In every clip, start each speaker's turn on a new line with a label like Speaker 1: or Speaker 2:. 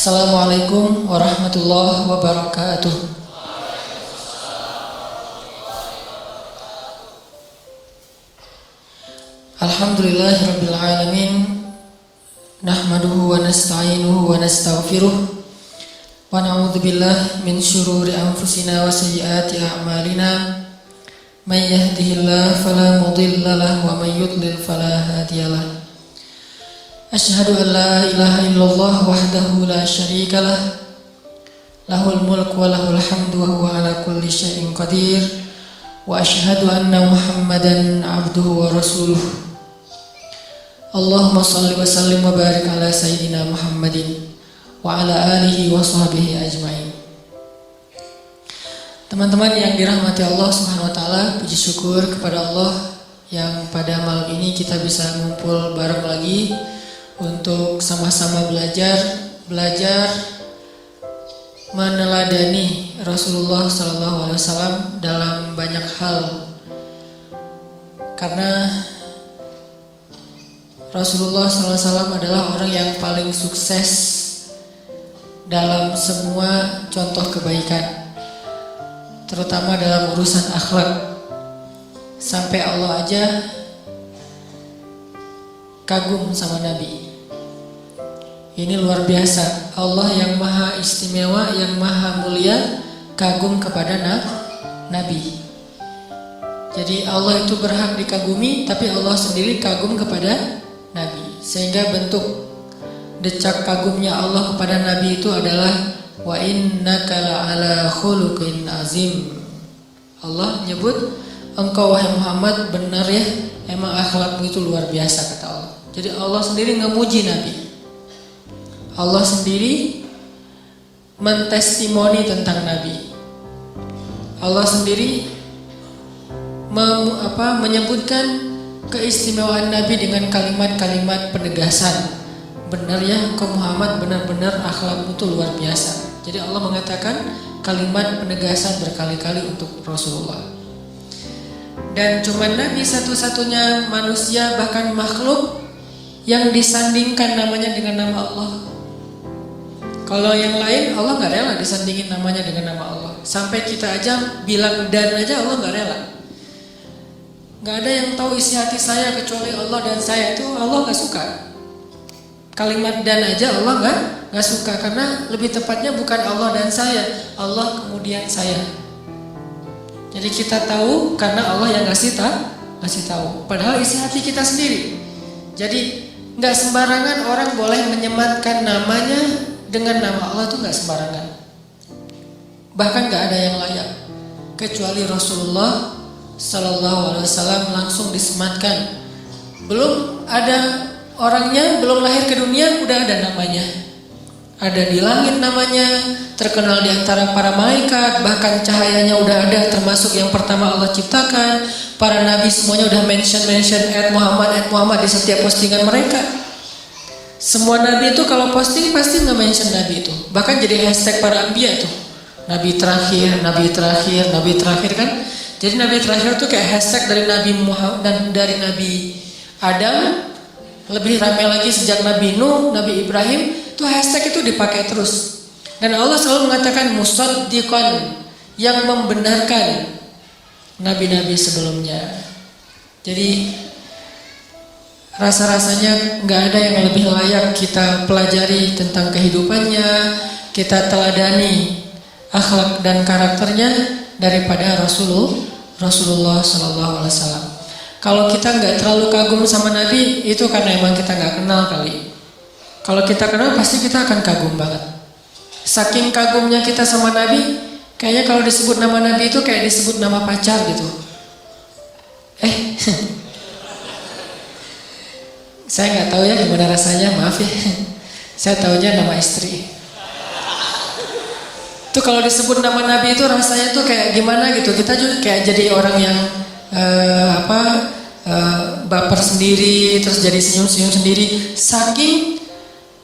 Speaker 1: Assalamualaikum warahmatullahi wabarakatuh. Alhamdulillahirabbil alamin. Nahmaduhu wa nasta'inuhu wa nastaghfiruh. Wa na'udzubillahi min syururi anfusina wa sayyiati a'malina. May yahdihillahu fala mudilla lahu wa may yudlil fala hadiyalah. Asyhadu an la ilaha illallah wahdahu la syarika lah. Lahul mulku wa lahul hamdu wa huwa ala kulli syai'in qadir. Wa asyhadu anna Muhammadan abduhu wa rasuluh. Allahumma salli wa sallim wa barik ala sayyidina Muhammadin wa ala alihi wa sahbihi ajma'in. Teman-teman yang dirahmati Allah Subhanahu wa taala, puji syukur kepada Allah yang pada malam ini kita bisa ngumpul bareng lagi untuk sama-sama belajar meneladani Rasulullah SAW dalam banyak hal. Karena Rasulullah SAW adalah orang yang paling sukses dalam semua contoh kebaikan, terutama dalam urusan akhlak. Sampai Allah aja kagum sama Nabi. Ini luar biasa. Allah yang maha istimewa, yang maha mulia, kagum kepada Nabi. Jadi Allah itu berhak dikagumi, tapi Allah sendiri kagum kepada Nabi. Sehingga bentuk decak kagumnya Allah kepada Nabi itu adalah wa innaka la'ala khuluqin azim. Allah nyebut, engkau wahai Muhammad benar ya, emang akhlakmu itu luar biasa, kata Allah. Jadi Allah sendiri ngemuji Nabi. Allah sendiri mentestimoni tentang Nabi. Allah sendiri menyebutkan keistimewaan Nabi dengan kalimat-kalimat penegasan. Benar ya, engkau Muhammad benar-benar akhlakmu itu luar biasa. Jadi Allah mengatakan kalimat penegasan berkali-kali untuk Rasulullah. Dan cuma Nabi satu-satunya manusia bahkan makhluk yang disandingkan namanya dengan nama Allah. Kalau yang lain Allah gak rela disandingin namanya dengan nama Allah. Sampai kita aja bilang dan aja Allah gak rela. Gak ada yang tahu isi hati saya kecuali Allah dan saya, itu Allah gak suka. Kalimat dan aja Allah gak suka, karena lebih tepatnya bukan Allah dan saya, Allah kemudian saya. Jadi kita tahu karena Allah yang ngasih tahu. Padahal isi hati kita sendiri. Jadi nggak sembarangan orang boleh menyematkan namanya dengan nama Allah, itu nggak sembarangan. Bahkan nggak ada yang layak kecuali Rasulullah Sallallahu Alaihi Wasallam langsung disematkan. Belum ada orangnya, belum lahir ke dunia udah ada namanya. Ada di langit namanya, terkenal di antara para malaikat, bahkan cahayanya udah ada, termasuk yang pertama Allah ciptakan. Para nabi semuanya udah mention at Muhammad di setiap postingan mereka. Semua nabi itu kalau posting pasti nge-mention nabi itu. Bahkan jadi hashtag para anbiya itu. Nabi terakhir kan. Jadi nabi terakhir itu kayak hashtag dari Nabi Muhammad dan dari Nabi Adam. Lebih ramai lagi sejak Nabi Nuh, Nabi Ibrahim. Itu hashtag itu dipakai terus. Dan Allah selalu mengatakan musaddiqan, yang membenarkan nabi-nabi sebelumnya. Jadi rasa-rasanya nggak ada yang lebih layak kita pelajari tentang kehidupannya, kita teladani akhlak dan karakternya daripada Rasulullah Sallallahu Alaihi Wasallam. Kalau kita nggak terlalu kagum sama Nabi, itu karena emang kita nggak kenal kali. Kalau kita kenal pasti kita akan kagum banget. Saking kagumnya kita sama Nabi, kayaknya kalau disebut nama Nabi itu kayak disebut nama pacar gitu. Saya nggak tahu ya gimana rasanya, maaf ya. Saya taunya nama istri. Tuh kalau disebut nama Nabi itu rasanya tuh kayak gimana gitu. Kita juga kayak jadi orang yang baper sendiri, terus jadi senyum-senyum sendiri. Saking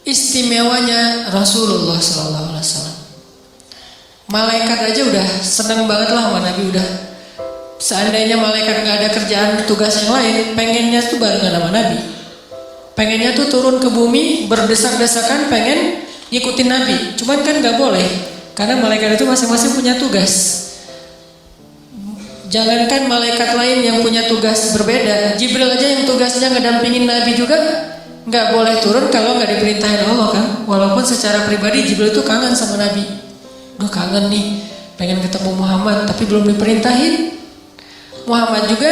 Speaker 1: istimewanya Rasulullah SAW. Malaikat aja udah seneng banget lah sama Nabi udah. Seandainya malaikat nggak ada kerjaan tugas yang lain, pengennya tuh barengan sama Nabi. Pengennya tuh turun ke bumi berdesak-desakan pengen ngikutin Nabi. Cuman kan nggak boleh, karena malaikat itu masing-masing punya tugas. Jangankan malaikat lain yang punya tugas berbeda, Jibril aja yang tugasnya ngedampingin Nabi juga nggak boleh turun kalau nggak diperintahin Allah kan. Walaupun secara pribadi Jibril itu kangen sama Nabi. Duh kangen nih, pengen ketemu Muhammad tapi belum diperintahin. Muhammad juga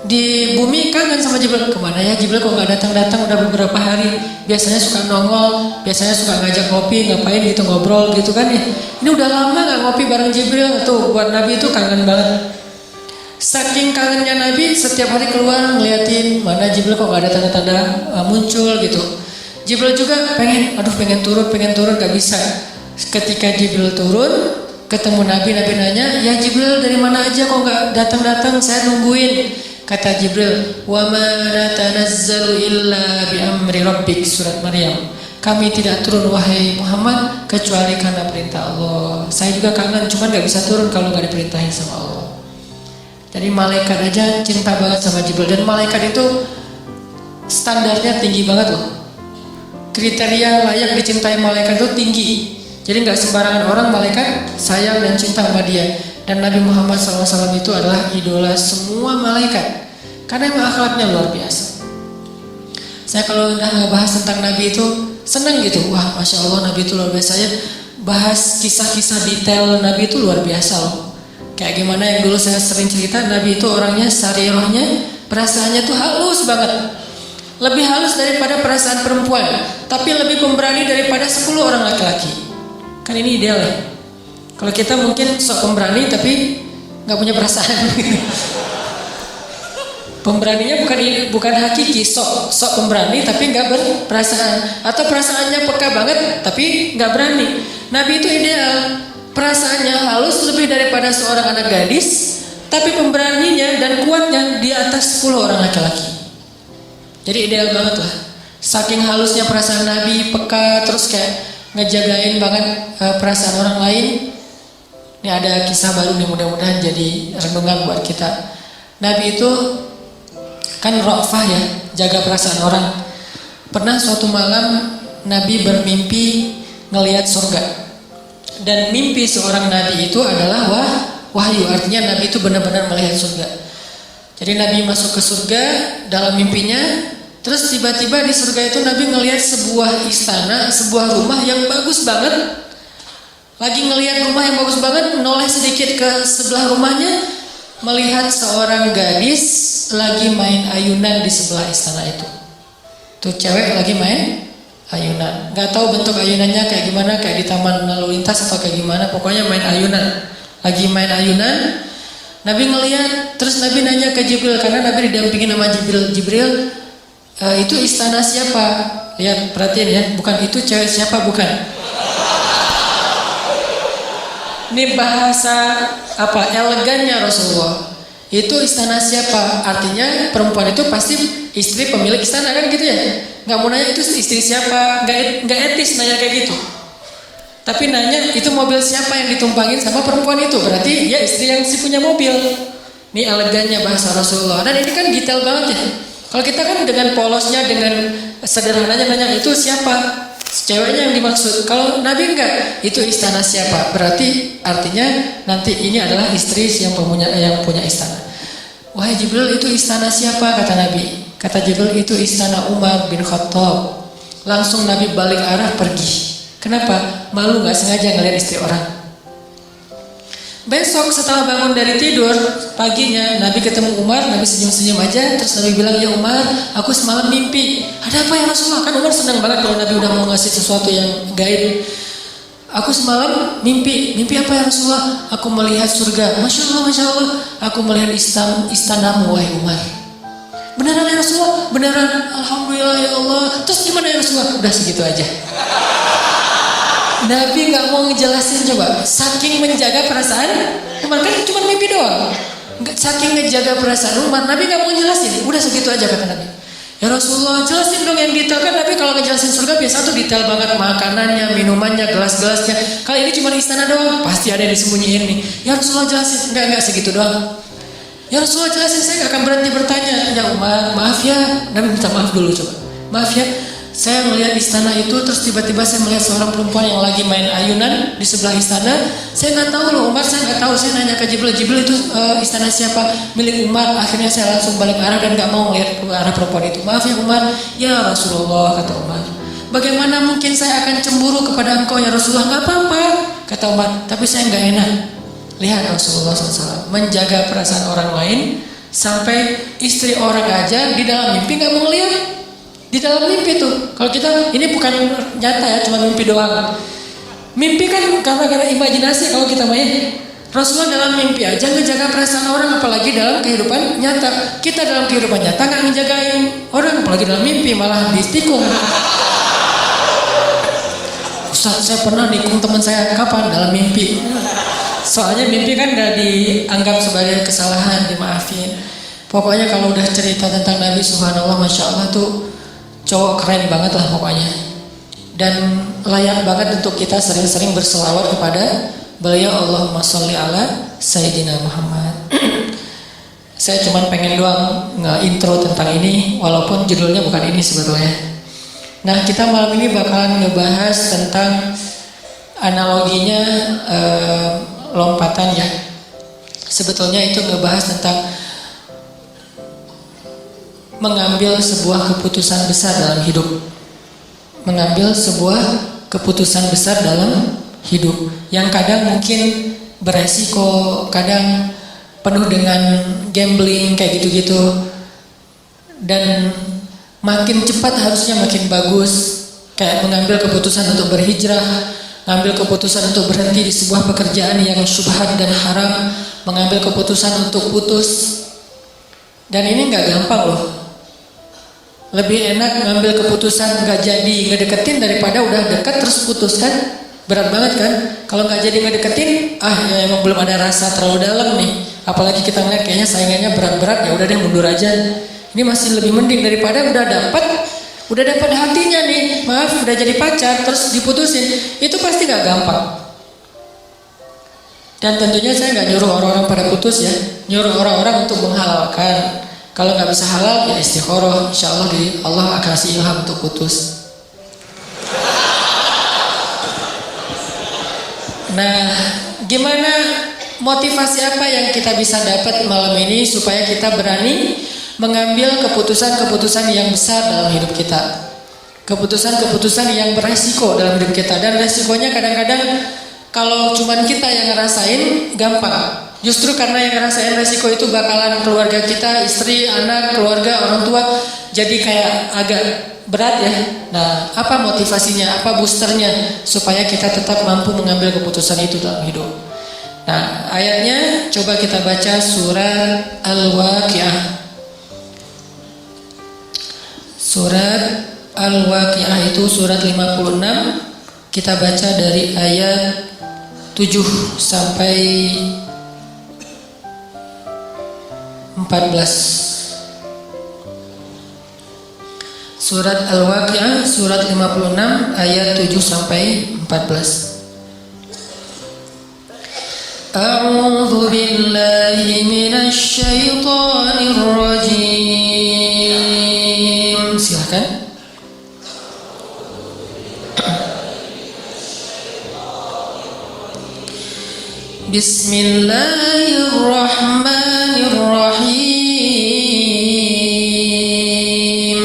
Speaker 1: di bumi kangen sama Jibril. Kemana ya Jibril kok nggak datang-datang udah beberapa hari. Biasanya suka nongol, biasanya suka ngajak ngopi, ngapain gitu ngobrol gitu kan ya. Ini udah lama nggak ngopi bareng Jibril. Tuh buat Nabi itu kangen banget. Saking kangennya Nabi, setiap hari keluar ngeliatin mana Jibril kok gak ada tanda-tanda muncul gitu. Jibril juga pengen turun gak bisa. Ketika Jibril turun, ketemu Nabi nanya, ya Jibril dari mana aja kok gak datang-datang, saya nungguin. Kata Jibril, wa ma natanazzalu illa bi amri rabbik, surat Maryam. Kami tidak turun wahai Muhammad kecuali karena perintah Allah. Saya juga kangen, cuman gak bisa turun kalau gak diperintahin sama Allah. Jadi malaikat aja cinta banget sama Jibril. Dan malaikat itu standarnya tinggi banget loh. Kriteria layak dicintai malaikat itu tinggi. Jadi gak sembarangan orang malaikat sayang dan cinta sama dia. Dan Nabi Muhammad SAW itu adalah idola semua malaikat. Karena emang akhlaknya luar biasa. Saya kalau udah ngebahas tentang Nabi itu seneng gitu. Wah Masya Allah Nabi itu luar biasa ya. Bahas kisah-kisah detail Nabi itu luar biasa loh. Kayak gimana yang dulu saya sering cerita, Nabi itu orangnya sarirahnya, perasaannya tuh halus banget. Lebih halus daripada perasaan perempuan, tapi lebih pemberani daripada 10 orang laki-laki. Kan ini ideal ya. Kalau kita mungkin sok pemberani tapi nggak punya perasaan. Pemberaninya bukan hakiki, sok pemberani tapi nggak berperasaan, atau perasaannya peka banget tapi nggak berani. Nabi itu ideal. Perasaannya halus lebih daripada seorang anak gadis, tapi pemberaninya dan kuatnya di atas 10 orang laki-laki. Jadi ideal banget lah. Saking halusnya perasaan Nabi, peka, terus kayak ngejagain banget perasaan orang lain. Ini ada kisah baru nih, mudah-mudahan jadi renungan buat kita. Nabi itu kan ra'fah ya, jaga perasaan orang. Pernah suatu malam Nabi bermimpi ngelihat surga. Dan mimpi seorang Nabi itu adalah wahyu, artinya Nabi itu benar-benar melihat surga. Jadi Nabi masuk ke surga dalam mimpinya, terus tiba-tiba di surga itu Nabi ngelihat sebuah istana, sebuah rumah yang bagus banget. Lagi ngelihat rumah yang bagus banget, noleh sedikit ke sebelah rumahnya, melihat seorang gadis lagi main ayunan di sebelah istana itu. Tuh cewek lagi main ayunan, nggak tahu bentuk ayunannya kayak gimana, kayak di taman lalu lintas atau kayak gimana, pokoknya main ayunan, lagi main ayunan. Nabi ngelihat, terus Nabi nanya ke Jibril, karena Nabi didampingin sama Jibril, itu istana siapa? Lihat, perhatiin ya, bukan itu cewek siapa, bukan. Ini bahasa apa? Elegannya Rasulullah. Itu istana siapa? Artinya perempuan itu pasti istri pemilik istana kan gitu ya. Nggak mau nanya itu istri siapa, nggak etis nanya kayak gitu. Tapi nanya itu mobil siapa yang ditumpangin sama perempuan itu, berarti ya istri yang si punya mobil. Ini elegannya bahasa Rasulullah. Dan ini kan detail banget ya. Kalau kita kan dengan polosnya, dengan sederhananya nanya itu siapa, ceweknya yang dimaksud. Kalau Nabi enggak, itu istana siapa, berarti artinya nanti ini adalah istri yang punya istana. Wahai Jibril, itu istana siapa, kata Nabi. Kata Jibril, itu istana Umar bin Khattab. Langsung Nabi balik arah pergi. Kenapa? Malu gak sengaja ngeliat istri orang. Besok setelah bangun dari tidur, paginya Nabi ketemu Umar, Nabi senyum-senyum aja. Terus Nabi bilang, ya Umar, aku semalam mimpi. Ada apa ya Rasulullah? Kan Umar senang banget kalau Nabi udah mau ngasih sesuatu yang gaib. Aku semalam mimpi apa ya Rasulullah? Aku melihat surga. Masya Allah, aku melihat istanamu wahai Umar. Beneran ya Rasulullah? Beneran, Alhamdulillah ya Allah. Terus gimana ya Rasulullah? Udah segitu aja. Nabi gak mau ngejelasin, coba. Saking menjaga perasaan Umar, kan cuma mimpi doang. Saking ngejaga perasaan Umar, Nabi gak mau ngejelasin. Udah segitu aja kata Nabi. Ya Rasulullah, jelasin dong yang detail. Kan Nabi kalau ngejelasin surga biasa tuh detail banget, makanannya, minumannya, gelas-gelasnya. Kali ini cuma istana doang, pasti ada yang disembunyiin nih. Ya Rasulullah jelasin. Enggak segitu doang. Ya Rasulullah jelasin, saya gak akan berhenti bertanya. Ya Umar, maaf ya. Nabi minta maaf dulu coba. Maaf ya, Saya melihat istana itu, terus tiba-tiba saya melihat seorang perempuan yang lagi main ayunan di sebelah istana. Saya nggak tahu loh Umar, saya nggak tahu. Saya nanya ke Jibril, Jibril itu istana siapa? Milik Umar. Akhirnya saya langsung balik arah dan nggak mau melihat ke arah perempuan itu. Maaf ya Umar. Ya Rasulullah, kata Umar. Bagaimana mungkin saya akan cemburu kepada engkau ya Rasulullah? Nggak apa-apa, kata Umar. Tapi saya nggak enak. Lihat Rasulullah SAW menjaga perasaan orang lain, sampai istri orang aja di dalam mimpi nggak mau lihat. Di dalam mimpi tuh, kalau kita ini bukan nyata ya, cuma mimpi doang. Mimpi kan karena imajinasi kalau kita main. Rasulullah dalam mimpi aja ngejaga perasaan orang, apalagi dalam kehidupan nyata. Kita dalam kehidupan nyata nggak ngejagain orang, apalagi dalam mimpi malah ditikung. Ustaz, saya pernah nikung teman saya. Kapan? Dalam mimpi. Soalnya mimpi kan nggak dianggap sebagai kesalahan, dimaafin. Pokoknya kalau udah cerita tentang Nabi, subhanallah, masya Allah tuh cowok keren banget lah pokoknya. Dan layak banget untuk kita sering-sering berselawat kepada beliau. Allahumma sholli ala Sayyidina Muhammad. Saya cuma pengen doang nge-intro tentang ini, walaupun judulnya bukan ini sebetulnya. Nah, kita malam ini bakalan ngebahas tentang analoginya lompatan ya. Sebetulnya itu ngebahas tentang mengambil sebuah keputusan besar dalam hidup. Mengambil sebuah keputusan besar dalam hidup yang kadang mungkin beresiko, kadang penuh dengan gambling kayak gitu-gitu. Dan makin cepat harusnya makin bagus. Kayak mengambil keputusan untuk berhijrah, mengambil keputusan untuk berhenti di sebuah pekerjaan yang syubhat dan haram, mengambil keputusan untuk putus. Dan ini nggak gampang loh. Lebih enak ngambil keputusan nggak jadi ngedeketin daripada udah deket terus putus kan? Berat banget kan? Kalau nggak jadi ngedeketin, ya emang belum ada rasa terlalu dalam nih. Apalagi kita ngeliat kayaknya saingannya berat-berat, ya udah deh mundur aja. Ini masih lebih mending daripada udah dapat hatinya nih, maaf udah jadi pacar terus diputusin. Itu pasti nggak gampang. Dan tentunya saya nggak nyuruh orang-orang pada putus ya, nyuruh orang-orang untuk menghalalkan. Kalau nggak bisa halal ya istikharah, insya Allah Allah akan kasih ilham untuk putus. Nah, gimana motivasi apa yang kita bisa dapat malam ini supaya kita berani mengambil keputusan-keputusan yang besar dalam hidup kita, keputusan-keputusan yang beresiko dalam hidup kita. Dan resikonya kadang-kadang kalau cuman kita yang ngerasain gampang. Justru karena yang ngerasain resiko itu bakalan keluarga kita, istri, anak, keluarga, orang tua, jadi kayak agak berat ya. Nah, apa motivasinya, apa boosternya supaya kita tetap mampu mengambil keputusan itu dalam hidup. Nah, ayatnya coba kita baca surat Al-Waqiah. Surat Al-Waqiah itu surat 56. Kita baca dari ayat 7 sampai 14. Surat Al-Waqiah surat 56 ayat 7 sampai 14. A'udzu billahi minasy syaithanir rajim. Silakan. Bismillahirrahmanirrahim.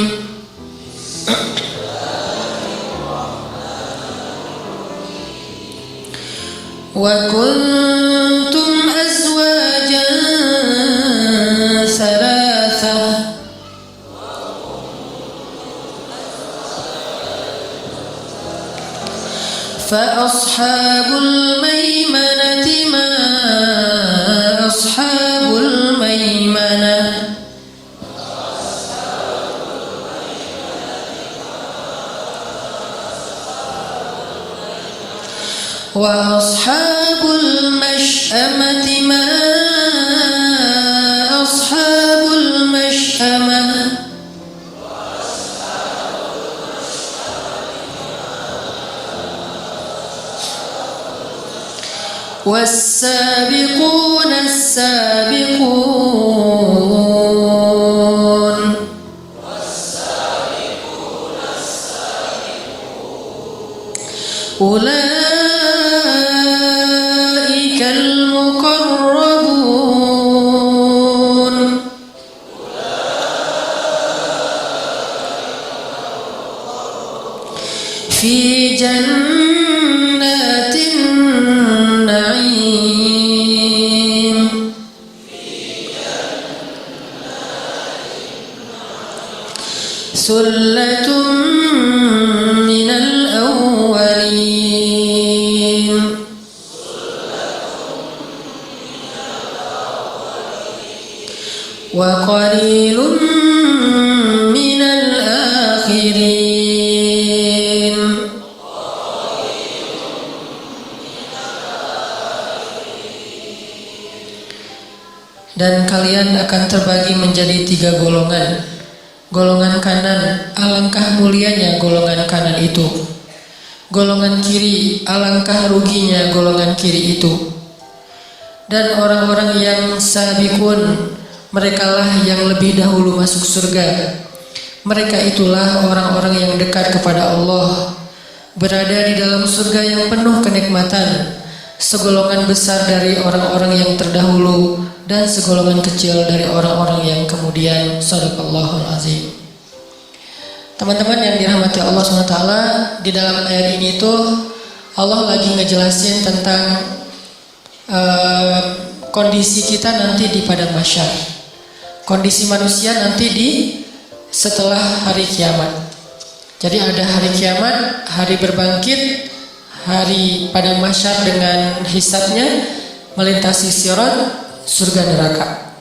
Speaker 1: Wa kuntum azwajan thalathah fa ashabul maimanati ma ashabul maimanah wa ashabul mash'amati ma ashabul mash'amah والسابقون السابقون Sullatun minal awwalin. Wa qalilun minal akhirin. Dan kalian akan terbagi menjadi 3 golongan. Golongan kanan, alangkah mulianya golongan kanan itu. Golongan kiri, alangkah ruginya golongan kiri itu. Dan orang-orang yang sabiqun, merekalah yang lebih dahulu masuk surga. Mereka itulah orang-orang yang dekat kepada Allah, berada di dalam surga yang penuh kenikmatan, segolongan besar dari orang-orang yang terdahulu dan segolongan kecil dari orang-orang yang kemudian. Shadaqallahul azim. Teman-teman yang dirahmati Allah SWT, di dalam ayat ini tuh Allah lagi ngejelasin tentang kondisi kita nanti di padang mahsyar. Kondisi manusia nanti setelah hari kiamat. Jadi ada hari kiamat, hari berbangkit, hari padang mahsyar dengan hisabnya, melintasi sirat, surga neraka.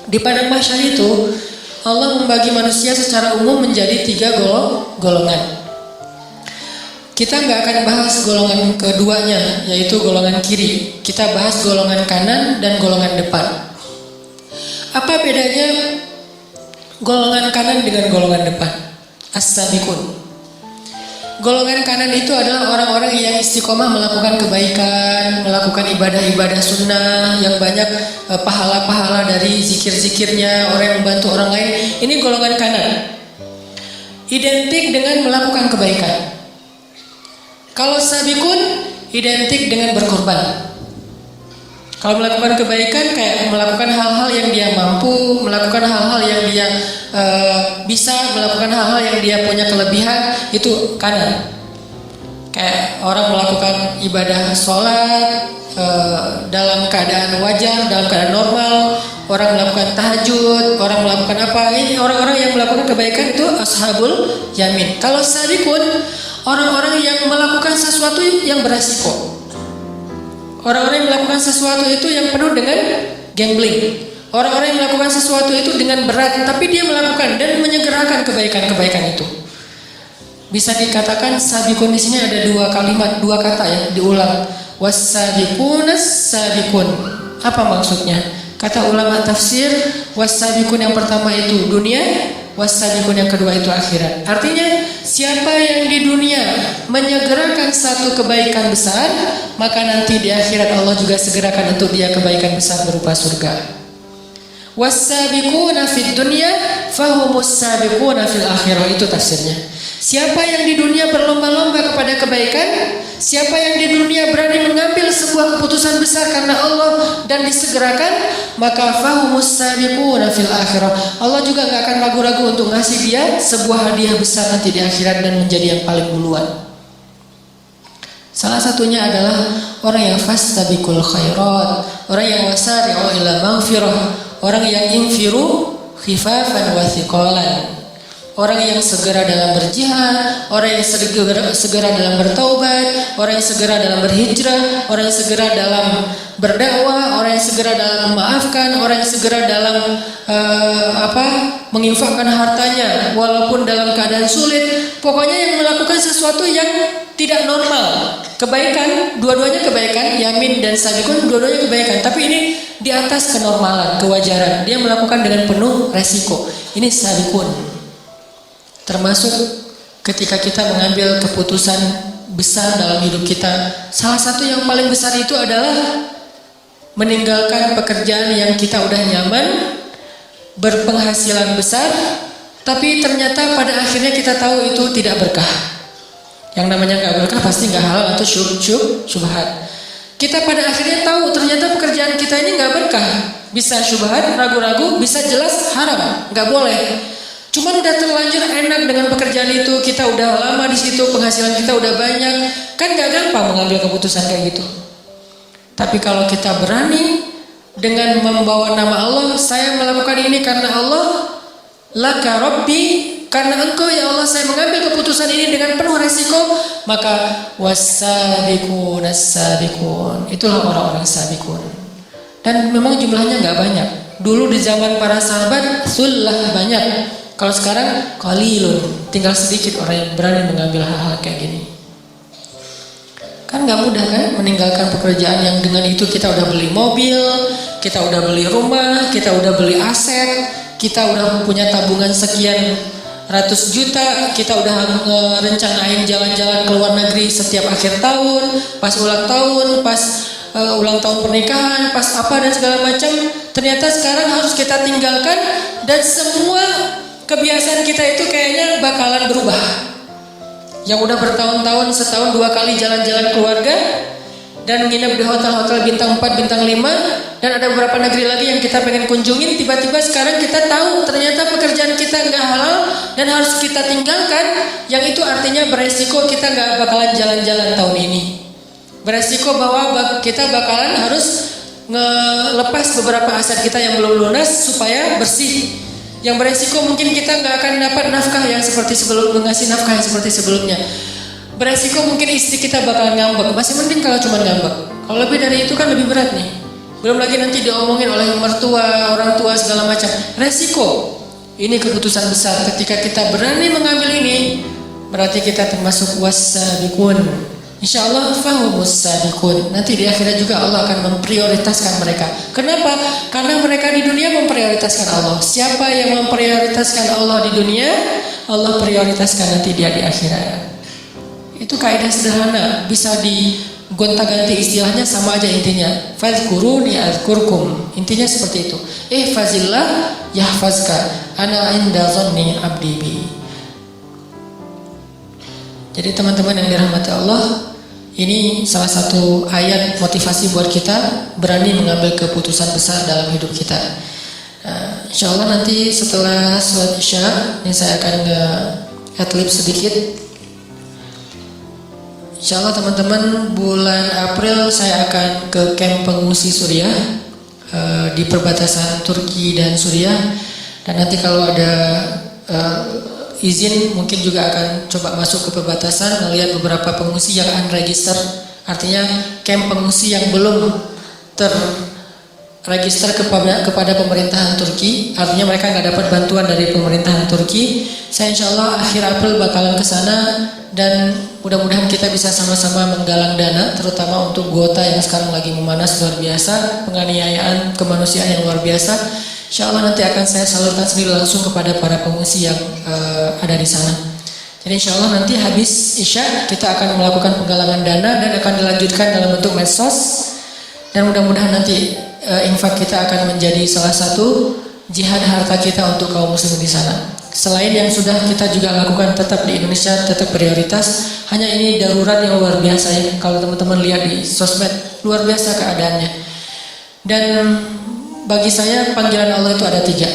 Speaker 1: Di padang mahsyar itu Allah membagi manusia secara umum menjadi 3 golongan. Kita nggak akan bahas golongan keduanya, yaitu golongan kiri. Kita bahas golongan kanan dan golongan depan. Apa bedanya golongan kanan dengan golongan depan? As-sabiqun. Golongan kanan itu adalah orang-orang yang istiqomah melakukan kebaikan, melakukan ibadah-ibadah sunnah, yang banyak pahala-pahala dari zikir-zikirnya, orang yang membantu orang lain. Ini golongan kanan. Identik dengan melakukan kebaikan. Kalau sabiqun identik dengan berkorban. Kalau melakukan kebaikan kayak melakukan hal-hal yang dia mampu, melakukan hal-hal yang dia bisa, melakukan hal-hal yang dia punya kelebihan, itu kanan. Kayak orang melakukan ibadah sholat dalam keadaan wajar, dalam keadaan normal, orang melakukan tahajud, orang melakukan apa, ini orang-orang yang melakukan kebaikan itu ashabul yamin. Kalau sabiqun, orang-orang yang melakukan sesuatu yang beresiko. Orang-orang yang melakukan sesuatu itu yang penuh dengan gambling. Orang-orang yang melakukan sesuatu itu dengan berat, tapi dia melakukan dan menyegerakan kebaikan-kebaikan itu. Bisa dikatakan sabiqun di sini ada 2 kalimat, 2 kata ya, diulang. Was-sabiqunas sabiqun. Apa maksudnya? Kata ulama tafsir, was-sabiqun yang pertama itu dunia, was-sabiqun yang kedua itu akhirat. Artinya siapa yang di dunia menyegerakan satu kebaikan besar, maka nanti di akhirat Allah juga segerakan untuk dia kebaikan besar berupa surga. Was-sabiquna fid dunya fahumus sabiquna fil akhirah, itu tafsirnya. Siapa yang di dunia berlomba-lomba kepada kebaikan, siapa yang di dunia berani mengambil sebuah keputusan besar karena Allah dan disegerakan, maka fahumus sabiquna fil akhirah. Allah juga gak akan ragu-ragu untuk ngasih dia sebuah hadiah besar nanti di akhirat dan menjadi yang paling duluan. Salah satunya adalah orang yang fastabiqul khairat, orang yang wasari'u ila maghfirah, orang yang infiru khifafan wa thiqalan. Orang yang segera dalam berjihad, orang yang segera dalam bertaubat, orang yang segera dalam berhijrah, orang yang segera dalam berdakwah, orang yang segera dalam memaafkan, orang yang segera dalam menginfakkan hartanya walaupun dalam keadaan sulit. Pokoknya yang melakukan sesuatu yang tidak normal. Kebaikan, dua-duanya kebaikan, yamin dan sabiqun, dua-duanya kebaikan. Tapi ini di atas kenormalan, kewajaran. Dia melakukan dengan penuh resiko. Ini sabiqun. Termasuk ketika kita mengambil keputusan besar dalam hidup kita, salah satu yang paling besar itu adalah meninggalkan pekerjaan yang kita udah nyaman, berpenghasilan besar, tapi ternyata pada akhirnya kita tahu itu tidak berkah. Yang namanya nggak berkah pasti nggak halal atau syubhat. Kita pada akhirnya tahu ternyata pekerjaan kita ini nggak berkah, bisa syubhat, ragu-ragu, bisa jelas haram, nggak boleh. Cuman udah terlanjur enak dengan pekerjaan itu, kita udah lama di situ, penghasilan kita udah banyak, kan gak gampang mengambil keputusan kayak gitu. Tapi kalau kita berani dengan membawa nama Allah, saya melakukan ini karena Allah, laka rabbi Karena Engkau ya Allah saya mengambil keputusan ini dengan penuh resiko, maka was-sabiqun as-sabiqun. Itulah orang-orang sabiqun. Dan memang jumlahnya nggak banyak. Dulu di zaman para sahabat sullah banyak. Kalau sekarang qalilun, tinggal sedikit orang yang berani mengambil hal-hal kayak gini. Kan nggak mudah kan meninggalkan pekerjaan yang dengan itu kita udah beli mobil, kita udah beli rumah, kita udah beli aset, kita udah punya tabungan sekian ratus juta, kita udah rencanain jalan-jalan ke luar negeri setiap akhir tahun, pas ulang tahun, pas ulang tahun pernikahan, pas apa dan segala macam. Ternyata sekarang harus kita tinggalkan dan semua kebiasaan kita itu kayaknya bakalan berubah. Yang udah bertahun-tahun, setahun 2 kali jalan-jalan keluarga dan nginep di hotel-hotel bintang 4, bintang 5, dan ada beberapa negeri lagi yang kita pengen kunjungin, tiba-tiba sekarang kita tahu ternyata pekerjaan kita nggak halal dan harus kita tinggalkan. Yang itu artinya beresiko kita nggak bakalan jalan-jalan tahun ini. Beresiko bahwa kita bakalan harus ngelepas beberapa aset kita yang belum lunas supaya bersih. Yang beresiko mungkin kita nggak akan dapat nafkah yang seperti ngasih nafkah yang seperti sebelumnya. Beresiko mungkin istri kita bakalan ngambek. Masih mending kalau cuma ngambek. Kalau lebih dari itu kan lebih berat nih. Belum lagi nanti diomongin oleh mertua, orang tua segala macam. Resiko. Ini keputusan besar. Ketika kita berani mengambil ini, berarti kita termasuk was-sabiqun. Insyaallah fahumus sabiqun. Nanti di akhirat juga Allah akan memprioritaskan mereka. Kenapa? Karena mereka di dunia memprioritaskan Allah. Siapa yang memprioritaskan Allah di dunia, Allah prioritaskan nanti dia di akhirat. Itu kaidah sederhana, bisa digonta-ganti istilahnya sama aja intinya. Fazkuruni azkurkum. Intinya seperti itu. Ihfazillah yahfazka. Ana inda dhanni abdi bi. Jadi teman-teman yang dirahmati Allah, ini salah satu ayat motivasi buat kita berani mengambil keputusan besar dalam hidup kita. Insya Allah nanti setelah sholat Isya, ini saya akan adlib sedikit. Insya Allah teman-teman, bulan April saya akan ke kamp pengungsi Suriah di perbatasan Turki dan Suriah. Dan nanti kalau ada izin mungkin juga akan coba masuk ke perbatasan, melihat beberapa pengungsi yang unregister, artinya kamp pengungsi yang belum terregister kepada pemerintahan Turki, artinya mereka nggak dapat bantuan dari pemerintahan Turki. Saya insya Allah akhir April bakalan ke sana dan mudah-mudahan kita bisa sama-sama menggalang dana, terutama untuk Ghouta yang sekarang lagi memanas luar biasa, penganiayaan kemanusiaan yang luar biasa. Insya Allah nanti akan saya salurkan sendiri langsung kepada para pengungsi yang ada di sana. Jadi insya Allah nanti habis Isya kita akan melakukan penggalangan dana dan akan dilanjutkan dalam bentuk medsos. Dan mudah-mudahan nanti infak kita akan menjadi salah satu jihad harta kita untuk kaum muslim di sana. Selain yang sudah kita juga lakukan tetap di Indonesia, tetap prioritas. Hanya ini darurat yang luar biasa ya. Kalau teman-teman lihat di sosmed, luar biasa keadaannya. Dan bagi saya panggilan Allah itu ada 3.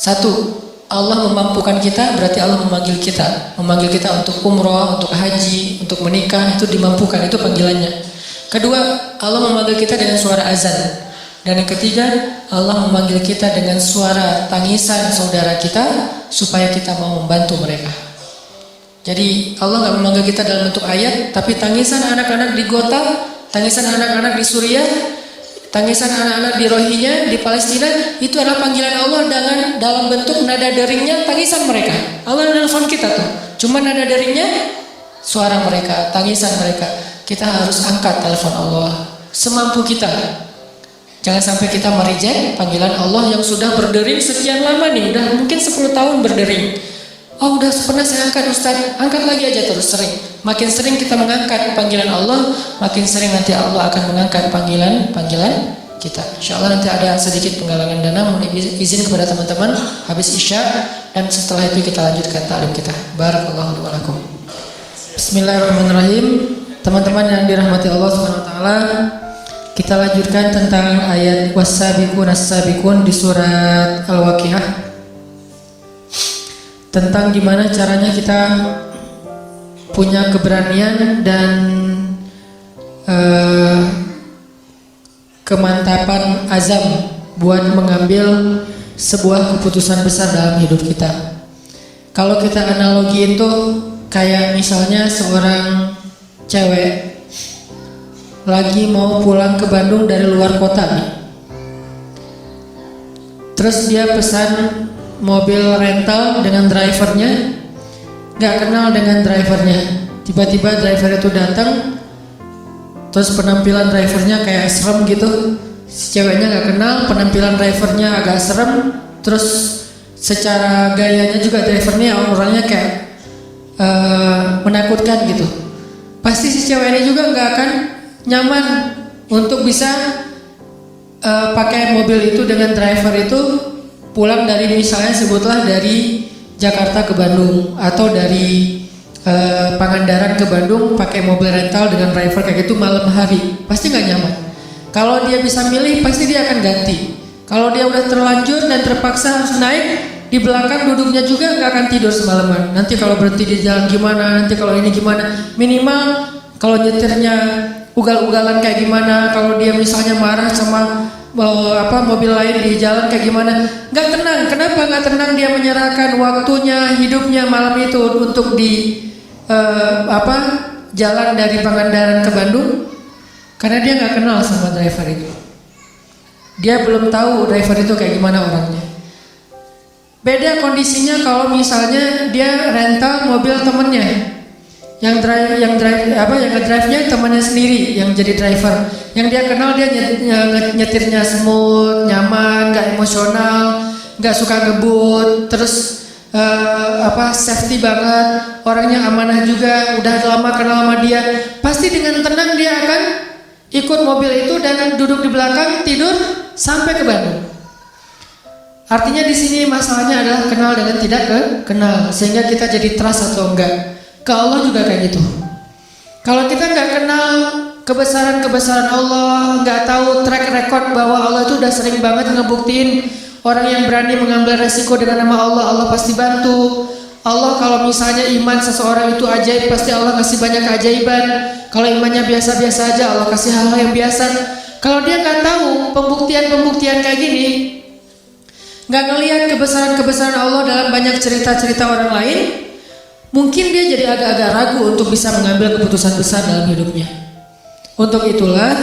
Speaker 1: 1, Allah memampukan kita, berarti Allah memanggil kita. Memanggil kita untuk umroh, untuk haji, untuk menikah, itu dimampukan, itu panggilannya. 2, Allah memanggil kita dengan suara azan. Dan yang 3, Allah memanggil kita dengan suara tangisan saudara kita supaya kita mau membantu mereka. Jadi Allah nggak memanggil kita dalam bentuk ayat, tapi tangisan anak-anak di Ghouta, tangisan anak-anak di Suriah, tangisan anak-anak di Rohingya, di Palestina, itu adalah panggilan Allah dengan dalam bentuk nada deringnya, tangisan mereka. Allah menelpon kita tuh, cuma nada deringnya, suara mereka, tangisan mereka. Kita harus angkat telepon Allah semampu kita. Jangan sampai kita mereject panggilan Allah yang sudah berdering sekian lama nih, udah mungkin 10 tahun berdering. Oh udah pernah saya angkat Ustaz, angkat lagi aja terus sering. Makin sering kita mengangkat panggilan Allah, makin sering nanti Allah akan mengangkat panggilan kita. Insya Allah nanti ada sedikit penggalangan dana, mohon izin kepada teman-teman habis Isya, dan setelah itu kita lanjutkan ta'lim kita. Barakallahu lakum. Bismillahirrahmanirrahim. Teman-teman yang dirahmati Allah Subhanahu wa taala, kita lanjutkan tentang ayat was-sabiqun as-sabiqun di surat Al-Waqiah. Tentang gimana caranya kita punya keberanian dan kemantapan azam buat mengambil sebuah keputusan besar dalam hidup kita. Kalau kita analogiin tuh kayak misalnya seorang cewek lagi mau pulang ke Bandung dari luar kota nih. Terus dia pesan mobil rental dengan drivernya, gak kenal dengan drivernya. Tiba-tiba driver itu datang, terus penampilan drivernya kayak serem gitu. Si ceweknya gak kenal, penampilan drivernya agak serem, terus secara gayanya juga drivernya orangnya kayak menakutkan gitu. Pasti si cewek ini juga nggak akan nyaman untuk bisa pakai mobil itu dengan driver itu pulang dari misalnya sebutlah dari Jakarta ke Bandung atau dari Pangandaran ke Bandung pakai mobil rental dengan driver kayak gitu malam hari, pasti nggak nyaman. Kalau dia bisa milih pasti dia akan ganti. Kalau dia udah terlanjur dan terpaksa harus naik, di belakang duduknya juga nggak akan tidur semalaman. Nanti kalau berhenti di jalan gimana, nanti kalau ini gimana. Minimal kalau nyetirnya ugal-ugalan kayak gimana, kalau dia misalnya marah sama mobil lain di jalan kayak gimana, nggak tenang. Kenapa nggak tenang? Dia menyerahkan waktunya, hidupnya malam itu untuk di jalan dari Pangandaran ke Bandung, karena dia nggak kenal sama driver itu. Dia belum tahu driver itu kayak gimana orangnya. Beda kondisinya kalau misalnya dia rental mobil temennya, yang drive-nya temannya sendiri yang jadi driver, yang dia kenal dia nyetirnya smooth, nyaman, nggak emosional, nggak suka ngebut, terus safety banget, orangnya amanah juga, udah lama kenal sama dia, pasti dengan tenang dia akan ikut mobil itu dan duduk di belakang tidur sampai ke Bandung. Artinya di sini masalahnya adalah kenal dengan tidak kenal, sehingga kita jadi trust atau enggak. Ke Allah juga kayak gitu. Kalau kita nggak kenal kebesaran Allah, nggak tahu track record bahwa Allah itu udah sering banget ngebuktiin orang yang berani mengambil resiko dengan nama Allah, Allah pasti bantu. Allah kalau misalnya iman seseorang itu ajaib, pasti Allah kasih banyak keajaiban. Kalau imannya biasa-biasa aja, Allah kasih hal-hal yang biasa. Kalau dia nggak tahu pembuktian kayak gini, nggak ngelihat kebesaran Allah dalam banyak cerita-cerita orang lain, mungkin dia jadi agak-agak ragu untuk bisa mengambil keputusan besar dalam hidupnya. Untuk itulah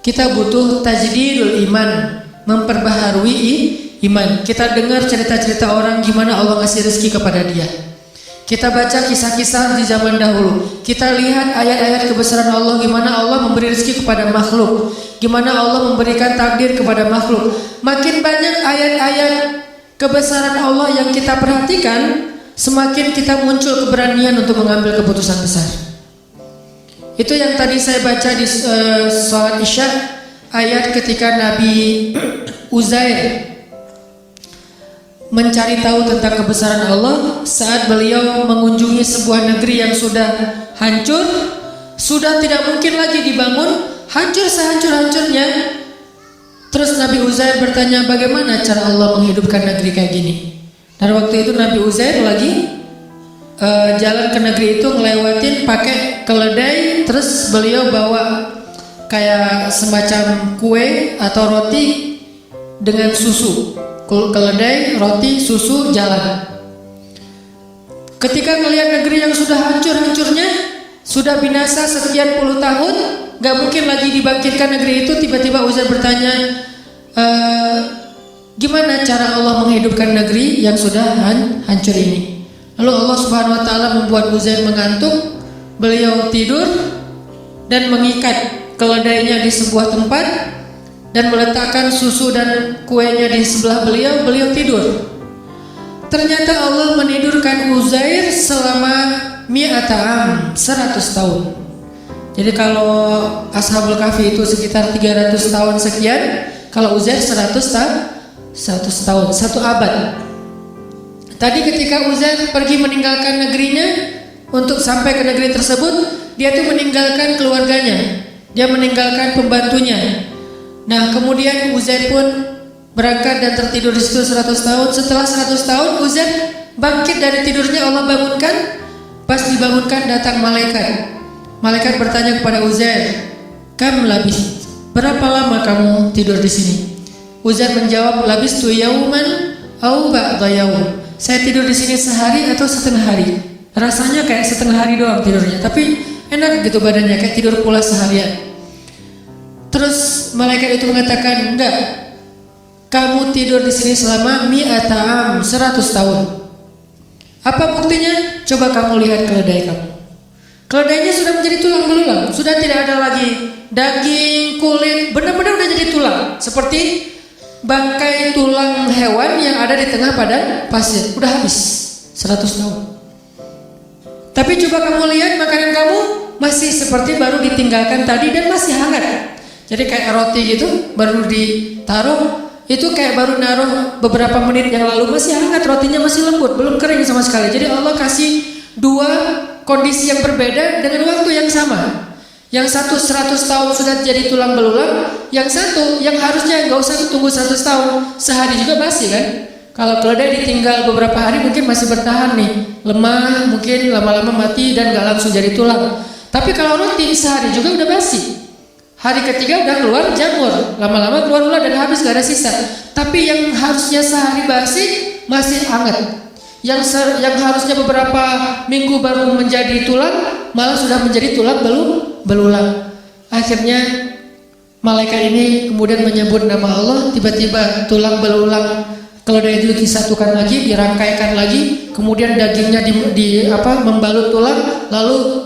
Speaker 1: kita butuh tajdidul iman, memperbaharui iman. Kita dengar cerita-cerita orang gimana Allah ngasih rezeki kepada dia. Kita baca kisah-kisah di zaman dahulu. Kita lihat ayat-ayat kebesaran Allah, gimana Allah memberi rezeki kepada makhluk, gimana Allah memberikan takdir kepada makhluk. Makin banyak ayat-ayat kebesaran Allah yang kita perhatikan, semakin kita muncul keberanian untuk mengambil keputusan besar. Itu yang tadi saya baca di sholat Isya, ayat ketika Nabi Uzair mencari tahu tentang kebesaran Allah saat beliau mengunjungi sebuah negeri yang sudah hancur, sudah tidak mungkin lagi dibangun, hancur sehancur-hancurnya. Terus Nabi Uzair bertanya, bagaimana cara Allah menghidupkan negeri kayak gini? Dan waktu itu Nabi Uzair lagi jalan ke negeri itu ngelewatin pakai keledai, terus beliau bawa kayak semacam kue atau roti dengan susu. Keledai, roti, susu, jalan. Ketika melihat negeri yang sudah hancur-hancurnya, sudah binasa sekian puluh tahun, gak mungkin lagi dibangkitkan negeri itu. Tiba-tiba Uzair bertanya, gimana cara Allah menghidupkan negeri yang sudah hancur ini? Lalu Allah Subhanahu Wa Taala membuat Uzair mengantuk. Beliau tidur dan mengikat keledainya di sebuah tempat dan meletakkan susu dan kuenya di sebelah beliau. Beliau tidur. Ternyata Allah menidurkan Uzair selama 100 tahun. Jadi kalau Ashabul Kahfi itu sekitar 300 tahun sekian, kalau Uzair 100 tahun, 1 abad. Tadi ketika Uzair pergi meninggalkan negerinya untuk sampai ke negeri tersebut, dia tuh meninggalkan keluarganya, dia meninggalkan pembantunya. Nah kemudian Uzair pun berangkat dan tertidur di situ 100 tahun. Setelah 100 tahun Uzair bangkit dari tidurnya, Allah bangunkan. Pas dibangunkan datang malaikat. Malaikat bertanya kepada Uzair, "Kam labis? Berapa lama kamu tidur di sini?" Uzair menjawab, "Labistu yauman au ba'da yaum." saya tidur di sini sehari atau setengah hari? Rasanya kayak setengah hari doang tidurnya, tapi enak gitu badannya, kayak tidur pula seharian. Terus malaikat itu mengatakan, enggak, kamu tidur di sini selama 100 tahun. Apa buktinya? Coba kamu lihat keledai kamu. Keledainya sudah menjadi tulang belulang, sudah tidak ada lagi daging, kulit, benar-benar udah jadi tulang, seperti bangkai tulang hewan yang ada di tengah padang pasir. Udah habis 100 tahun. Tapi coba kamu lihat makanan kamu masih seperti baru ditinggalkan tadi dan masih hangat. Jadi kayak roti gitu, baru ditaruh, itu kayak baru naruh beberapa menit yang lalu, masih hangat, rotinya masih lembut, belum kering sama sekali. Jadi Allah kasih dua kondisi yang berbeda dengan waktu yang sama. Yang satu 100 tahun sudah jadi tulang belulang, yang satu yang harusnya nggak usah tunggu 100 tahun, sehari juga basi kan. Kalau keledai ditinggal beberapa hari mungkin masih bertahan nih, lemah, mungkin lama-lama mati dan nggak langsung jadi tulang. Tapi kalau roti sehari juga udah basi. Hari ketiga udah keluar jamur, lama-lama keluar ular dan habis gak ada sisa. Tapi yang harusnya sehari basi masih hangat. Yang harusnya beberapa minggu baru menjadi tulang, malah sudah menjadi tulang belulang. Akhirnya malaikat ini kemudian menyebut nama Allah, tiba-tiba tulang belulang keledai itu disatukan lagi, dirangkaikan lagi, kemudian dagingnya membalut tulang, lalu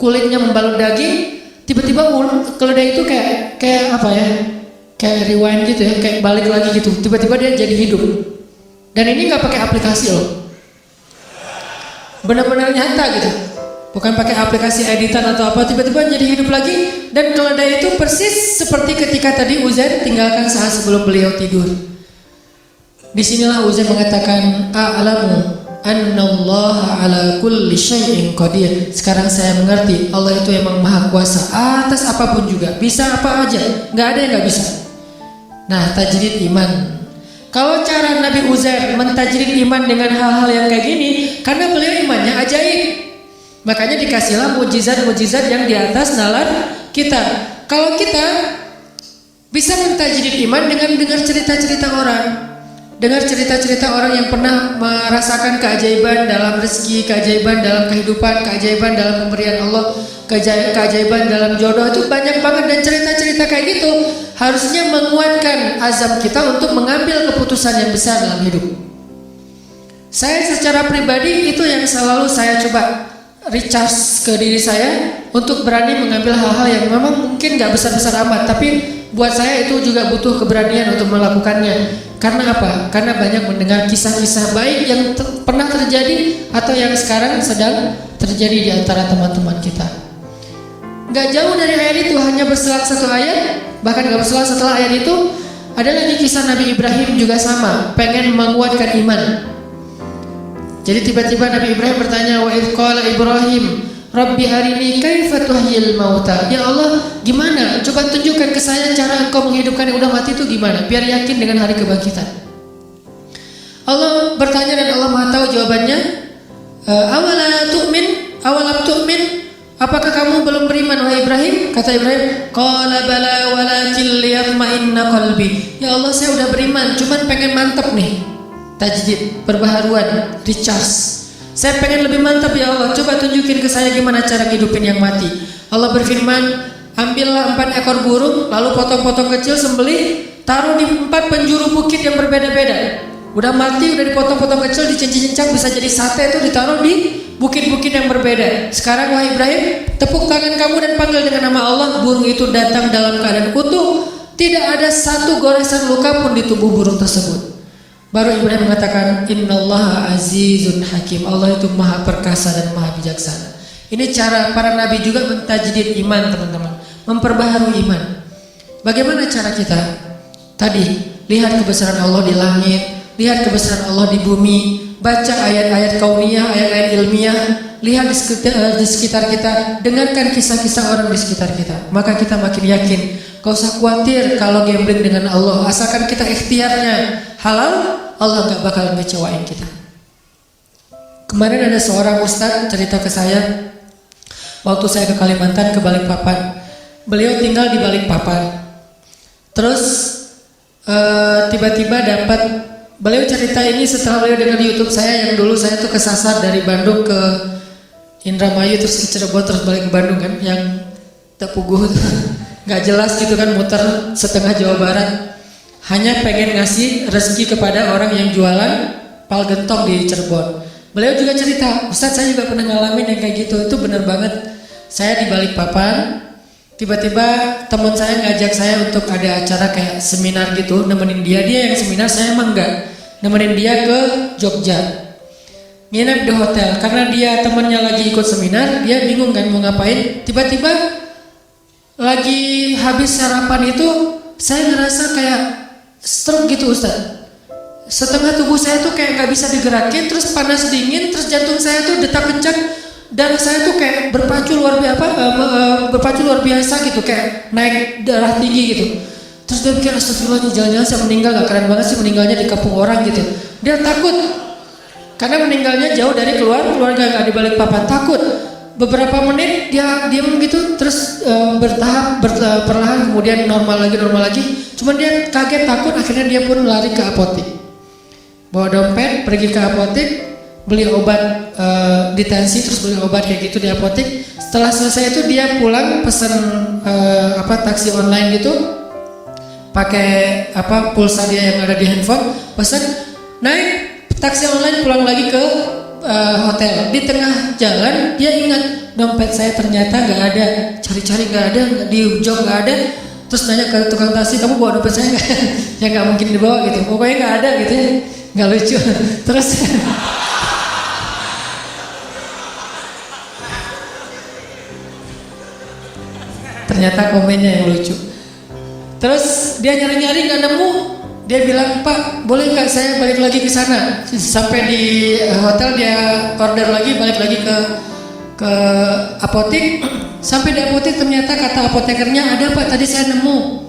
Speaker 1: kulitnya membalut daging. Tiba-tiba keledai itu kayak apa ya? Kayak rewind gitu ya, kayak balik lagi gitu. Tiba-tiba dia jadi hidup. Dan ini nggak pakai aplikasi loh. Benar-benar nyata gitu. Bukan pakai aplikasi editan atau apa, tiba-tiba jadi hidup lagi. Dan keledai itu persis seperti ketika tadi Uzair tinggalkan saat sebelum beliau tidur. Disinilah Uzair mengatakan, a'lamu annallaha ala kulli syai'in qadir. Sekarang saya mengerti Allah itu emang maha kuasa atas apapun juga, bisa apa aja, nggak ada yang nggak bisa. Nah, tajdid iman. Kalau cara Nabi Uzair mentajdid iman dengan hal-hal yang kayak gini, karena beliau imannya ajaib, makanya dikasihlah mujizat-mujizat yang di atas nalar kita. Kalau kita bisa mentajdid iman dengan dengar cerita-cerita orang, dengar cerita-cerita orang yang pernah merasakan keajaiban dalam rezeki, keajaiban dalam kehidupan, keajaiban dalam pemberian Allah, keajaiban dalam jodoh, itu banyak banget. Dan cerita-cerita kayak gitu harusnya menguatkan azam kita untuk mengambil keputusan yang besar dalam hidup. Saya secara pribadi itu yang selalu saya coba recharge ke diri saya untuk berani mengambil hal-hal yang memang mungkin gak besar-besar amat, tapi buat saya itu juga butuh keberanian untuk melakukannya. Karena apa? Karena banyak mendengar kisah-kisah baik yang pernah terjadi atau yang sekarang sedang terjadi di antara teman-teman kita. Gak jauh dari ayat itu, hanya berselang satu ayat, bahkan gak berselang setelah ayat itu, ada lagi kisah Nabi Ibrahim juga sama, pengen menguatkan iman. Jadi tiba-tiba Nabi Ibrahim bertanya, wa idh qala Ibrahim Rabbi arini kaifa tuhyil mauta. Ya Allah, gimana? Coba tunjukkan ke saya cara engkau menghidupkan yang udah mati itu gimana, biar yakin dengan hari kebangkitan. Allah bertanya dan Allah Maha tahu jawabannya. Awalam tu'min? Apakah kamu belum beriman wahai Ibrahim? Kata Ibrahim, qala bala walakin liyatma'inna qalbi. Ya Allah, saya udah beriman, cuman pengen mantap nih. Tajdid, perbaharuan, recharge. Saya pengen lebih mantap ya Allah, coba tunjukin ke saya gimana cara hidupin yang mati. Allah berfirman, ambillah 4 ekor burung, lalu potong-potong kecil, sembelih, taruh di 4 penjuru bukit yang berbeda-beda. Udah mati, udah dipotong-potong kecil, dicincang-cincang, bisa jadi sate, itu ditaruh di bukit-bukit yang berbeda. Sekarang wahai Ibrahim, tepuk tangan kamu dan panggil dengan nama Allah. Burung itu datang dalam keadaan utuh, tidak ada satu goresan luka pun di tubuh burung tersebut. Baru Ibrahim mengatakan, innallaha azizun hakim. Allah itu maha perkasa dan maha bijaksana. Ini cara para nabi juga mentajdid iman, teman-teman, memperbaharui iman. Bagaimana cara kita? Tadi, lihat kebesaran Allah di langit, lihat kebesaran Allah di bumi, baca ayat-ayat kauniyah, ayat-ayat ilmiah, lihat di sekitar kita, dengarkan kisah-kisah orang di sekitar kita. Maka kita makin yakin, gak usah khawatir kalau gambling dengan Allah, asalkan kita ikhtiarnya halal, Allah gak bakal ngecewain kita. Kemarin ada seorang ustadz cerita ke saya, waktu saya ke Kalimantan, ke Balikpapan. Beliau tinggal di Balikpapan. Terus tiba-tiba dapat beliau cerita ini setelah beliau dengar YouTube saya yang dulu saya tuh kesasar dari Bandung ke Indramayu terus ke Cirebon terus balik ke Bandung kan, yang tepuguh nggak jelas gitu kan, muter setengah Jawa Barat hanya pengen ngasih rezeki kepada orang yang jualan pal gentong di Cirebon. Beliau juga cerita, Ustadz saya juga pernah ngalamin yang kayak gitu, itu bener banget. Saya di Balikpapan, tiba-tiba teman saya ngajak saya untuk ada acara kayak seminar gitu, nemenin dia yang seminar, saya emang enggak, nemenin dia ke Jogja, nginep di hotel, karena dia temannya lagi ikut seminar, dia bingung kan mau ngapain, tiba-tiba lagi habis sarapan itu, saya ngerasa kayak stroke gitu Ustaz, setengah tubuh saya tuh kayak nggak bisa digerakin, terus panas dingin, terus jantung saya tuh detak kencang, darah saya tuh kayak berpacu luar biasa gitu, kayak naik darah tinggi gitu. Terus dia pikir astagfirullah, jangan-jangan saya meninggal, gak keren banget sih meninggalnya di kampung orang gitu. Dia takut karena meninggalnya jauh dari keluarga, gak di Balikpapan, takut. Beberapa menit dia diam gitu, terus bertahap perlahan kemudian normal lagi. Cuman dia kaget takut, akhirnya dia pun lari ke apotek, bawa dompet pergi ke apotek, beli obat ditensi, terus beli obat kayak gitu di apotek. Setelah selesai itu dia pulang pesan taksi online gitu, pakai pulsa dia yang ada di handphone, pesan, naik taksi online pulang lagi ke hotel. Di tengah jalan dia ingat dompet saya ternyata nggak ada, cari-cari nggak ada, di jok nggak ada. Terus nanya ke tukang taksi, kamu bawa dompet saya nggak? Ya nggak mungkin dibawa gitu, pokoknya nggak ada gitu ya, nggak lucu. Terus ternyata komennya yang lucu. Terus dia nyari-nyari nggak nemu, dia bilang, Pak boleh nggak saya balik lagi ke sana? Sampai di hotel dia order lagi, balik lagi ke apotek. Sampai di apotek ternyata kata apotekernya, ada Pak, tadi saya nemu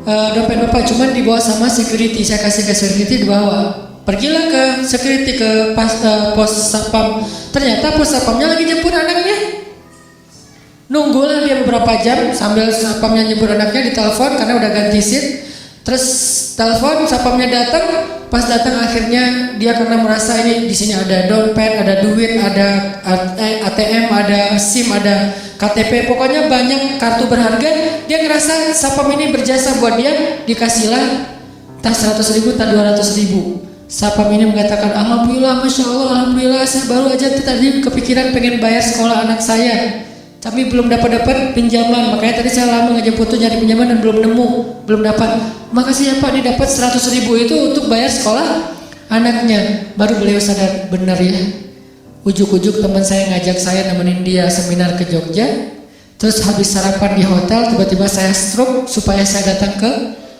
Speaker 1: dompet Bapak, cuman dibawa sama security, saya kasih ke security dibawa. Pergilah ke security, ke pos satpam, ternyata pos satpamnya lagi jemput anaknya. Nunggulah dia beberapa jam sambil satpamnya jemput anaknya, ditelepon karena udah ganti seat. Terus telepon, satpamnya datang. Pas datang akhirnya dia karena merasa ini di sini ada dompet, ada duit, ada ATM, ada SIM, ada KTP, pokoknya banyak kartu berharga. Dia ngerasa satpam ini berjasa buat dia, dikasihlah tas 100.000, tas 200.000. Satpam ini mengatakan, alhamdulillah, masya Allah, alhamdulillah, saya baru aja tadi kepikiran pengen bayar sekolah anak saya, tapi belum dapat pinjaman, makanya tadi saya lama ngejemput tuh nyari pinjaman dan belum nemu, belum dapat. Makasih ya Pak, dia dapat 100.000 itu untuk bayar sekolah anaknya. Baru beliau sadar, benar ya, ujuk-ujuk teman saya ngajak saya nemenin dia seminar ke Jogja, terus habis sarapan di hotel tiba-tiba saya stroke supaya saya datang ke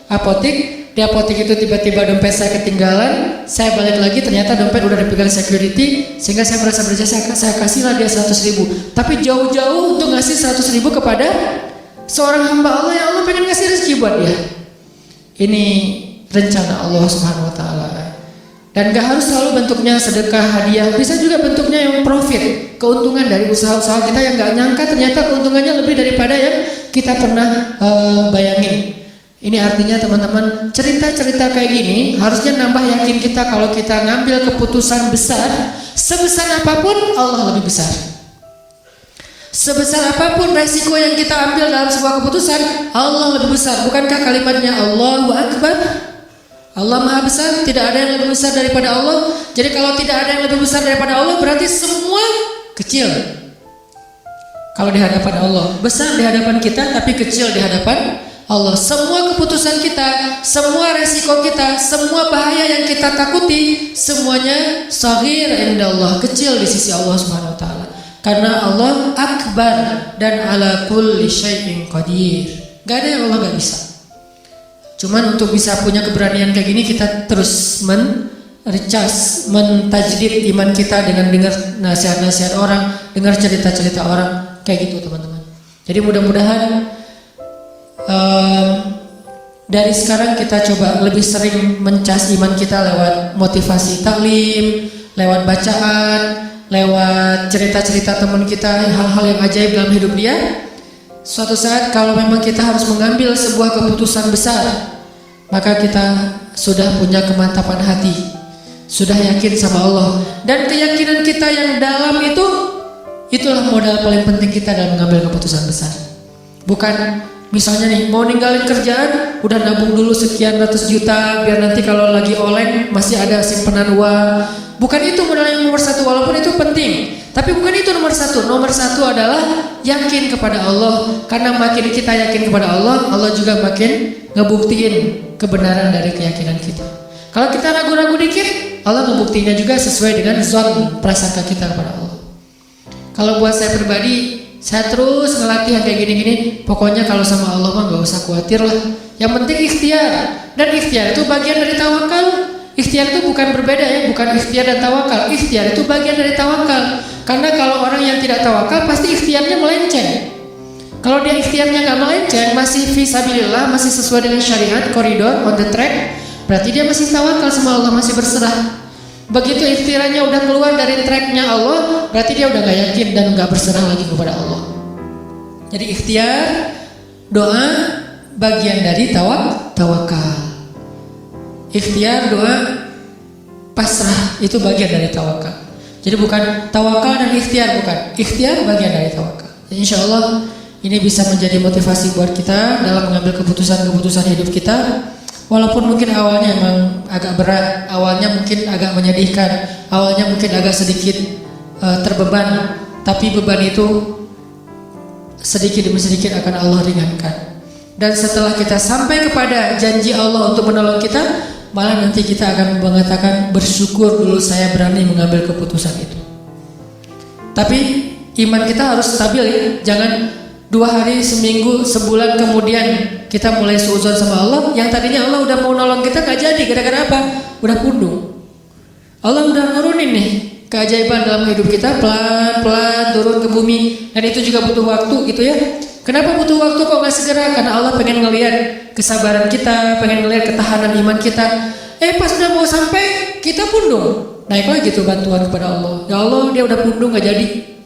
Speaker 1: apotek. Di apotek itu tiba-tiba dompet saya ketinggalan, saya balik lagi ternyata dompet udah dipegang security, sehingga saya merasa berjasa, saya kasihlah dia 100.000. Tapi jauh-jauh untuk ngasih 100.000 kepada seorang hamba Allah yang Allah pengen ngasih rezeki buat dia. Ini rencana Allah Subhanahu Wa Taala. Dan gak harus selalu bentuknya sedekah, hadiah, bisa juga bentuknya yang profit, keuntungan dari usaha-usaha kita yang gak nyangka ternyata keuntungannya lebih daripada yang kita pernah bayangin. Ini artinya teman-teman, cerita-cerita kayak gini harusnya nambah yakin kita kalau kita ngambil keputusan besar, sebesar apapun Allah lebih besar. Sebesar apapun resiko yang kita ambil dalam sebuah keputusan, Allah lebih besar. Bukankah kalimatnya Allahu Akbar? Allah Maha Besar, tidak ada yang lebih besar daripada Allah. Jadi kalau tidak ada yang lebih besar daripada Allah, berarti semua kecil kalau di hadapan Allah. Besar di hadapan kita tapi kecil di hadapan Allah. Semua keputusan kita, semua resiko kita, semua bahaya yang kita takuti, semuanya saghir indallah, kecil di sisi Allah Subhanahu Wa Taala. Karena Allah Akbar dan ala kulli syai'in qadir. Gak ada yang Allah gak bisa. Cuman untuk bisa punya keberanian kayak gini, kita terus recharge, mentajdid iman kita dengan dengar nasihat-nasihat orang, dengar cerita-cerita orang, kayak gitu teman-teman. Jadi mudah-mudahan dari sekarang kita coba lebih sering mencas iman kita lewat motivasi taklim, lewat bacaan, lewat cerita-cerita teman kita, hal-hal yang ajaib dalam hidup dia. Suatu saat kalau memang kita harus mengambil sebuah keputusan besar, maka kita sudah punya kemantapan hati, sudah yakin sama Allah. Dan keyakinan kita yang dalam itulah modal paling penting kita dalam mengambil keputusan besar. Bukan misalnya nih mau ninggalin kerjaan, udah nabung dulu sekian ratus juta biar nanti kalau lagi oleng masih ada simpanan uang. Bukan itu modal yang nomor satu, walaupun itu penting. Tapi bukan itu nomor satu. Nomor satu adalah yakin kepada Allah. Karena makin kita yakin kepada Allah, Allah juga makin ngebuktiin kebenaran dari keyakinan kita. Kalau kita ragu-ragu dikit, Allah ngebuktiinnya juga sesuai dengan zon prasangka kita kepada Allah. Kalau buat saya pribadi, saya terus ngelatih yang kayak gini-gini. Pokoknya kalau sama Allah mah gak usah khawatir lah. Yang penting ikhtiar. Dan ikhtiar itu bagian dari tawakal. Ikhtiar itu bukan berbeda ya, bukan ikhtiar dan tawakal. Ikhtiar itu bagian dari tawakal. Karena kalau orang yang tidak tawakal pasti ikhtiarnya melenceng. Kalau dia ikhtiarnya nggak melenceng, masih fisabilillah, masih sesuai dengan syariat, koridor, on the track, berarti dia masih tawakal sama Allah, masih berserah. Begitu ikhtiarnya udah keluar dari tracknya Allah, berarti dia udah nggak yakin dan nggak berserah lagi kepada Allah. Jadi ikhtiar, doa, bagian dari tawakal. Ikhtiar, doa, pasrah itu bagian dari tawakal. Jadi bukan tawakal dan ikhtiar, bukan. Ikhtiar bagian dari tawakal. Jadi insya Allah ini bisa menjadi motivasi buat kita dalam mengambil keputusan-keputusan hidup kita. Walaupun mungkin awalnya emang agak berat, awalnya mungkin agak menyedihkan, awalnya mungkin agak sedikit terbeban, tapi beban itu sedikit demi sedikit akan Allah ringankan. Dan setelah kita sampai kepada janji Allah untuk menolong kita, malah nanti kita akan mengatakan bersyukur dulu saya berani mengambil keputusan itu. Tapi iman kita harus stabil ya. Jangan 2 hari, seminggu, sebulan kemudian kita mulai suudzon sama Allah. Yang tadinya Allah udah mau nolong kita gak jadi. Gara-gara apa? Udah pundung. Allah udah nurunin nih keajaiban dalam hidup kita, pelan-pelan turun ke bumi. Dan itu juga butuh waktu gitu ya. Kenapa butuh waktu kok gak segera? Karena Allah pengen ngelihat kesabaran kita, pengen ngelihat ketahanan iman kita. Pas udah mau sampai, kita pundung. Naik lagi tuh bantuan kepada Allah. Ya Allah, dia udah pundung gak jadi.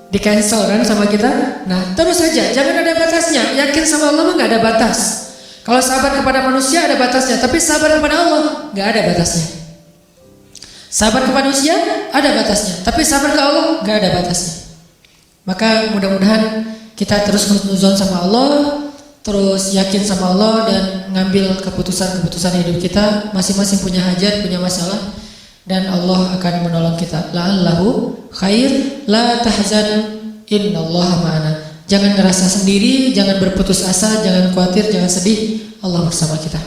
Speaker 1: Di cancel kan sama kita. Nah terus saja, jangan ada batasnya. Yakin sama Allah mah gak ada batas. Kalau sabar kepada manusia ada batasnya, tapi sabar kepada Allah gak ada batasnya. Sabar kepada manusia ada batasnya, tapi sabar ke Allah gak ada batasnya. Maka mudah-mudahan kita terus husnuzon sama Allah, terus yakin sama Allah dan ngambil keputusan-keputusan hidup kita. Masing-masing punya hajat, punya masalah, dan Allah akan menolong kita. La'allahu khair, la tahzan, innallaha ma'ana. Jangan ngerasa sendiri, jangan berputus asa, jangan khawatir, jangan sedih. Allah bersama kita.